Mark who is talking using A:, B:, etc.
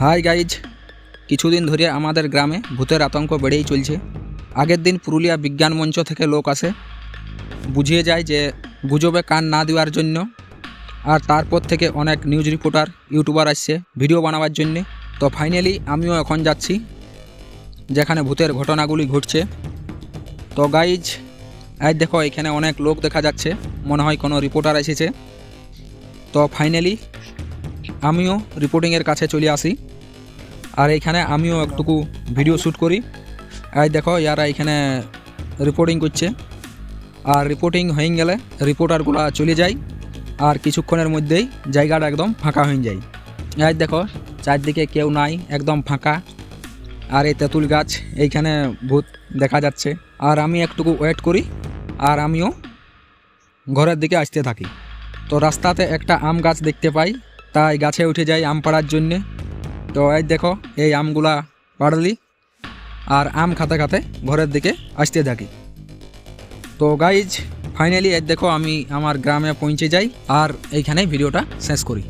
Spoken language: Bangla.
A: হাই গাইজ, কিছুদিন ধরে আমাদের গ্রামে ভূতের আতঙ্ক বেড়েই চলছে। আগের দিন পুরুলিয়া বিজ্ঞান মঞ্চ থেকে লোক আসে, বুঝিয়ে যায় যে গুজবে কান না দেওয়ার জন্য। আর তারপর থেকে অনেক নিউজ রিপোর্টার ইউটিউবার আসছে ভিডিও বানাবার জন্যে। তো ফাইনালি আমিও এখন যাচ্ছি যেখানে ভূতের ঘটনাগুলি ঘটছে। তো গাইজ, আজ দেখো এখানে অনেক লোক দেখা যাচ্ছে, মনে হয় কোনো রিপোর্টার এসেছে। তো ফাইনালি আমিও রিপোর্টিংয়ের কাছে চলে আসি, আর এইখানে আমিও একটুকু ভিডিও শ্যুট করি। এই দেখো ইয়ারা এখানে রিপোর্টিং করছে, আর রিপোর্টিং হয়ে গেলে রিপোর্টারগুলো চলে যায়, আর কিছুক্ষণের মধ্যেই জায়গাটা একদম ফাঁকা হয়ে যায়। এই দেখো চারদিকে কেউ নাই, একদম ফাঁকা। আর এই তেঁতুল গাছ এইখানে ভূত দেখা যাচ্ছে। আর আমি একটুকু ওয়েট করি, আর আমিও ঘরের দিকে আসতে থাকি। তো রাস্তাতে একটা আম গাছ দেখতে পাই, তাই গাছে উঠে যাই আম পাড়ার জন্যে। তো এই দেখো এই আমগুলা পাড়লি, আর আম খাতে খাতে ঘরের দিকে আসতে থাকি। তো গাইজ ফাইনালি এই দেখো আমি আমার গ্রামে পৌঁছে যাই, আর এইখানেই ভিডিওটা শেষ করি।